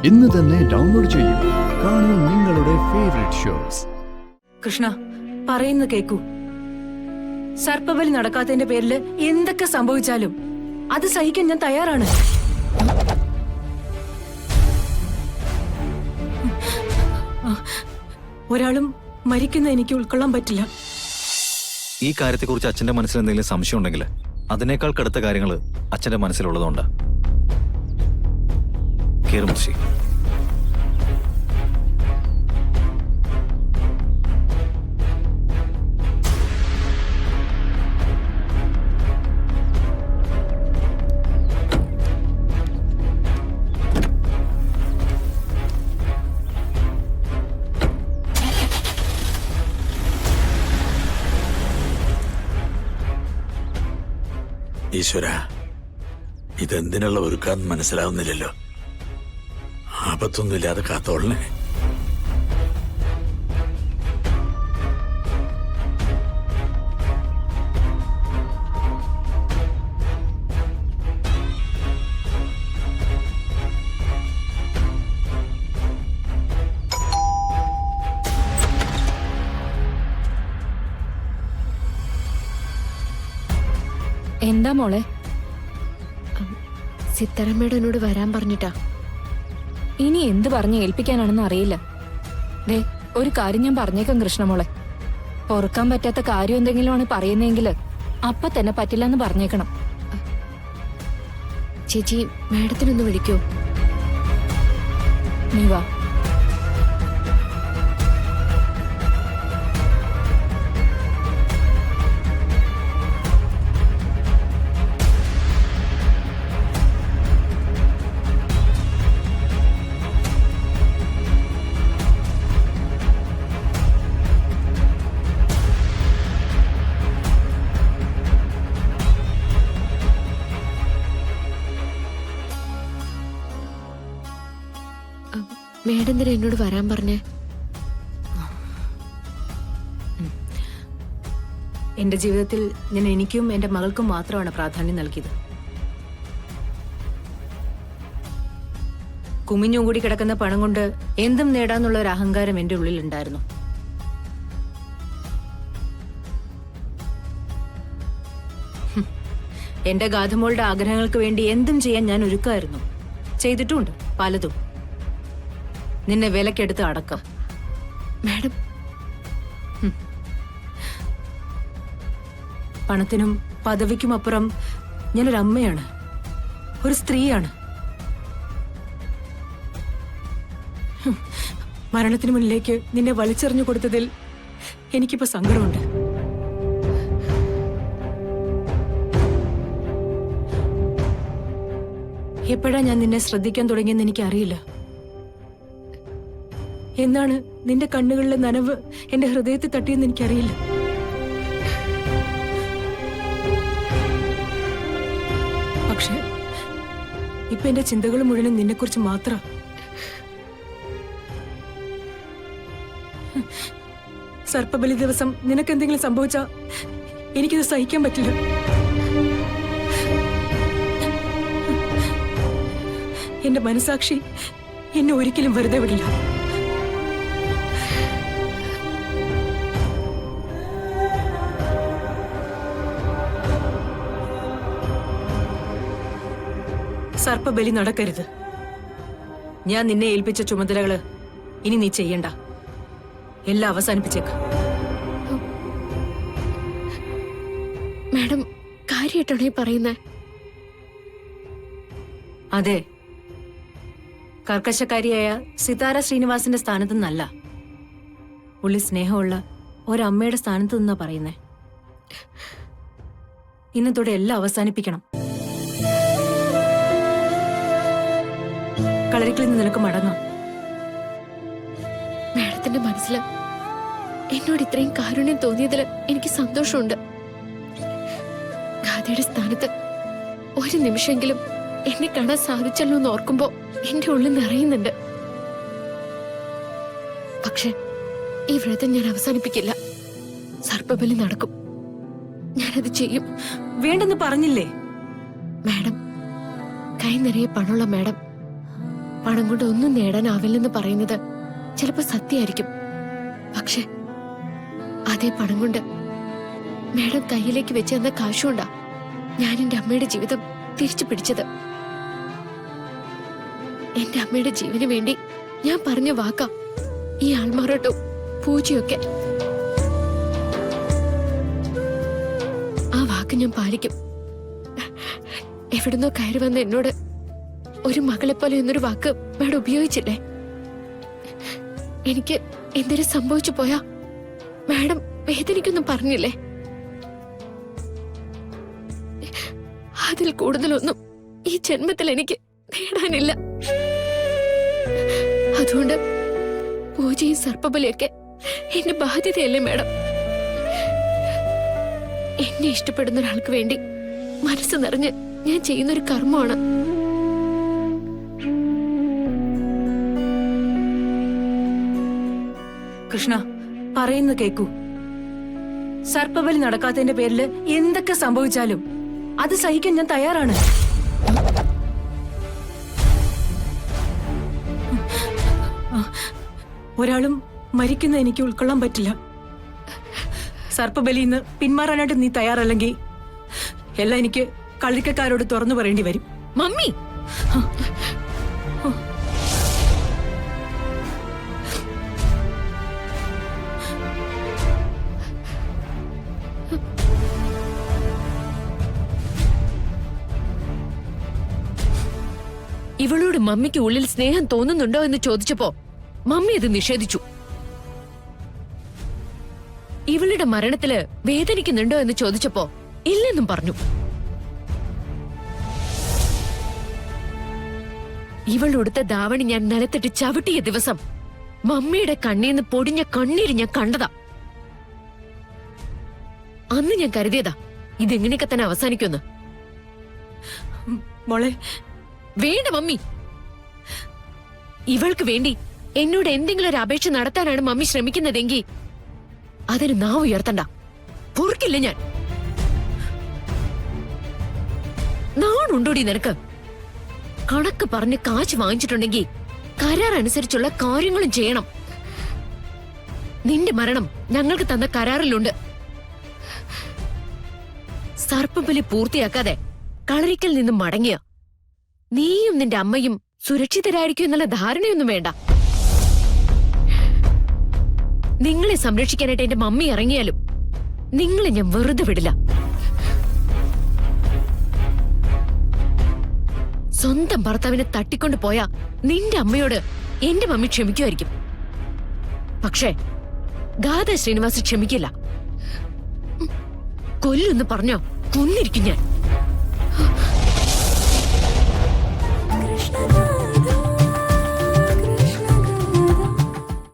ഇന്ന് തന്നെ ഡൗൺലോഡ് ചെയ്യൂ. കാണൂ നിങ്ങളുടെ ഫേവറേറ്റ് ഷോസ്. കൃഷ്ണ പറയുന്ന കേക്കൂ. സർപ്പബലി നടക്കാത്തതിന്റെ പേരിൽ എന്തൊക്കെ സംഭവിച്ചാലും അത് സഹിക്കാൻ ഞാൻ തയ്യാറാണ്. ഒരാളും മരിക്കുന്ന എനിക്ക് ഉൾക്കൊള്ളാൻ പറ്റില്ല. ഈ കാര്യത്തെക്കുറിച്ച് അച്ഛന്റെ മനസ്സിൽ എന്തെങ്കിലും സംശയം ഉണ്ടെങ്കിൽ അതിനേക്കാൾ കടുത്ത കാര്യങ്ങൾ അച്ഛന്റെ മനസ്സിലുള്ളതുകൊണ്ടാ. കേറുമുർശി, ഈശ്വര, ഇതെന്തിനുള്ള ഒരുക്കാന്ന് മനസ്സിലാവുന്നില്ലല്ലോ. ആപത്തൊന്നുമില്ലാതെ കാത്തോളനെ. എന്താ മോളെ? സിത്തരമ്മയുടെ എന്നോട് വരാൻ പറഞ്ഞിട്ടാ. ഇനി എന്ത് പറഞ്ഞ് ഏൽപ്പിക്കാനാണെന്ന് അറിയില്ല. ദേ, ഒരു കാര്യം ഞാൻ പറഞ്ഞേക്കാം കൃഷ്ണമോളെ. പൊറുക്കാൻ പറ്റാത്ത കാര്യം എന്തെങ്കിലുമാണ് പറയുന്നതെങ്കിൽ അപ്പൊ തന്നെ പറ്റില്ലെന്ന് പറഞ്ഞേക്കണം. ചേച്ചി, മാഡത്തിനൊന്ന് വിളിക്കോ? നീ വാ. മാഡം എന്തിനാ എന്നോട് വരാൻ പറഞ്ഞേ? എന്റെ ജീവിതത്തിൽ ഞാൻ എനിക്കും എന്റെ മകൾക്കും മാത്രമാണ് പ്രാധാന്യം നൽകിയത്. കുമിഞ്ഞും കൂടി കിടക്കുന്ന പണം കൊണ്ട് എന്തും നേടാന്നുള്ള ഒരു അഹങ്കാരം എന്റെ ഉള്ളിൽ ഉണ്ടായിരുന്നു. എന്റെ ഗാഥമോളുടെ ആഗ്രഹങ്ങൾക്ക് വേണ്ടി എന്തും ചെയ്യാൻ ഞാൻ ഒരുക്കമായിരുന്നു. ചെയ്തിട്ടുമുണ്ട് പലതും. നിന്നെ വിലക്കെടുത്ത് അടക്കം. മാഡം, പണത്തിനും പദവിക്കും അപ്പുറം ഞാനൊരു അമ്മയാണ്, ഒരു സ്ത്രീയാണ്. മരണത്തിന് മുന്നിലേക്ക് നിന്നെ വലിച്ചെറിഞ്ഞു കൊടുത്തതിൽ എനിക്കിപ്പോ സങ്കടമുണ്ട്. എപ്പോഴാ ഞാൻ നിന്നെ ശ്രദ്ധിക്കാൻ തുടങ്ങിയെന്ന് എനിക്കറിയില്ല. എന്നാണ് നിന്റെ കണ്ണുകളിലെ നനവ് എന്റെ ഹൃദയത്തിൽ തട്ടിയെന്ന് എനിക്കറിയില്ല. പക്ഷെ ഇപ്പൊ എന്റെ ചിന്തകൾ മുഴുവനും നിന്നെക്കുറിച്ച് മാത്രം. സർപ്പബലി ദിവസം നിനക്കെന്തെങ്കിലും സംഭവിച്ചാ എനിക്കിത് സഹിക്കാൻ പറ്റില്ല. എന്റെ മനസാക്ഷി എന്നെ ഒരിക്കലും വെറുതെ വിടില്ല. സർപ്പബലി നടക്കരുത്. ഞാൻ നിന്നെ ഏൽപ്പിച്ച ചുമതലകള് ഇനി നീ ചെയ്യണ്ട. എല്ലാം അവസാനിപ്പിച്ചേക്ക. മാഡം കാര്യമായിട്ടാണോ ഈ പറയുന്നേ? അതെ, കർക്കശക്കാരിയായ സിതാര ശ്രീനിവാസിന്റെ സ്ഥാനത്ത് നിന്നല്ല, ഉള്ളി സ്നേഹമുള്ള ഒരമ്മയുടെ സ്ഥാനത്ത് നിന്നാ പറയുന്നേ. ഇന്നത്തോടെ എല്ലാം അവസാനിപ്പിക്കണം. കളരിക്കിൽ നിന്ന് നിനക്ക് മടങ്ങാം. മാഡത്തിന്റെ മനസ്സിൽ എന്നോട് ഇത്രയും കാരുണ്യം തോന്നിയതിൽ എനിക്ക് സന്തോഷമുണ്ട്. ഗാഥയുടെ സ്ഥാനത്ത് ഒരു നിമിഷമെങ്കിലും എന്നെ കാണാൻ സാധിച്ചല്ലോ എന്ന് ഓർക്കുമ്പോ എന്റെ ഉള്ളിൽ നിറയുന്നുണ്ട്. പക്ഷെ ഈ വ്രതം ഞാൻ അവസാനിപ്പിക്കില്ല. സർപ്പബലി നടക്കും. ഞാനത് ചെയ്യും. വേണ്ടെന്ന് പറഞ്ഞില്ലേ? മാഡം, കൈ നിറയെ പണമുള്ള മാഡം പണം കൊണ്ട് ഒന്നും നേടാനാവില്ലെന്ന് പറയുന്നത് ചിലപ്പോ സത്യമായിരിക്കും. പക്ഷെ അതേ പണം കൊണ്ട് മേഡം കയ്യിലേക്ക് വെച്ച് തന്ന കാശുകൊണ്ടാ ഞാൻ എന്റെ അമ്മയുടെ ജീവിതം തിരിച്ചു പിടിച്ചത്. എന്റെ അമ്മയുടെ ജീവന് വേണ്ടി ഞാൻ പറഞ്ഞ വാക്കാ ഈ ആൾമാറാട്ടോ പൂജയൊക്കെ. ആ വാക്ക് ഞാൻ പാലിക്കും. എവിടുന്നോ കയറി വന്ന എന്നോട് ഒരു മകളെ പോലെ എന്നൊരു വാക്ക് മേഡം ഉപയോഗിച്ചില്ലേ? എനിക്ക് എന്തൊരു സംഭവിച്ചു പോയാ മാഡം വേദനിക്കൊന്നും പറഞ്ഞില്ലേ? അതിൽ കൂടുതലൊന്നും ഈ ജന്മത്തിൽ എനിക്ക് നേടാനില്ല. അതുകൊണ്ട് പൂജയും സർപ്പബലിയൊക്കെ എന്റെ ബാധ്യതയല്ലേ മാഡം? എന്നെ ഇഷ്ടപ്പെടുന്ന ഒരാൾക്ക് വേണ്ടി മനസ്സ് നിറഞ്ഞ് ഞാൻ ചെയ്യുന്നൊരു കർമ്മമാണ്. കൃഷ്ണ, പറയുന്ന കേക്കൂ. സർപ്പബലി നടക്കാത്തതിന്റെ പേരിൽ എന്തൊക്കെ സംഭവിച്ചാലും അത് സഹിക്കാൻ ഞാൻ തയ്യാറാണ്. ഒരാളും മരിക്കുന്ന എനിക്ക് ഉൾക്കൊള്ളാൻ പറ്റില്ല. സർപ്പബലിന്ന് പിന്മാറാനായിട്ട് നീ തയ്യാറല്ലെങ്കിൽ എല്ലാം എനിക്ക് കളിക്കക്കാരോട് തുറന്നു പറയേണ്ടി വരും. മമ്മി, ഇവളോട് മമ്മിക്ക് ഉള്ളിൽ സ്നേഹം തോന്നുന്നുണ്ടോ എന്ന് ചോദിച്ചപ്പോ മമ്മി ഇത് നിഷേധിച്ചു. ഇവളുടെ മരണത്തില് വേദനിക്കുന്നുണ്ടോ എന്ന് ചോദിച്ചപ്പോ ഇല്ലെന്നും പറഞ്ഞു. ഇവളുടുത്ത ധാവണി ഞാൻ നിലത്തിട്ട് ചവിട്ടിയ ദിവസം മമ്മിയുടെ കണ്ണീന്ന് പൊടിഞ്ഞ കണ്ണീര് ഞാൻ കണ്ടതാ. അന്ന് ഞാൻ കരുതിയതാ ഇതെങ്ങനെയൊക്കെ തന്നെ അവസാനിക്കുമെന്ന്. മോളെ, വേണ്ട മമ്മി. ഇവൾക്ക് വേണ്ടി എന്നോട് എന്തെങ്കിലും ഒരു അപേക്ഷ നടത്താനാണ് മമ്മി ശ്രമിക്കുന്നതെങ്കിൽ അതിന് നാവ് ഉയർത്തണ്ട. പൊറുക്കില്ല ഞാൻ. നാണുണ്ടോടി നിനക്ക്? കണക്ക് പറഞ്ഞ് കാശ് വാങ്ങിച്ചിട്ടുണ്ടെങ്കിൽ കരാർ അനുസരിച്ചുള്ള കാര്യങ്ങളും ചെയ്യണം. നിന്റെ മരണം ഞങ്ങൾക്ക് തന്ന കരാറിലുണ്ട്. സർപ്പബലി പൂർത്തിയാക്കാതെ കളരിക്കൽ നിന്നും മടങ്ങിയ നീയും നിന്റെ അമ്മയും സുരക്ഷിതരായിരിക്കും എന്നുള്ള ധാരണയൊന്നും വേണ്ട. നിങ്ങളെ സംരക്ഷിക്കാനായിട്ട് എന്റെ മമ്മി ഇറങ്ങിയാലും നിങ്ങളെ ഞാൻ വെറുതെ വിടില്ല. സ്വന്തം ഭർത്താവിനെ തട്ടിക്കൊണ്ടു പോയാ നിന്റെ അമ്മയോട് എന്റെ മമ്മി ക്ഷമിക്കുമായിരിക്കും. പക്ഷേ ഗാഥ ശ്രീനിവാസ് ക്ഷമിക്കില്ല. കൊല്ലൊന്ന് പറഞ്ഞോ കൊന്നിരിക്കും ഞാൻ.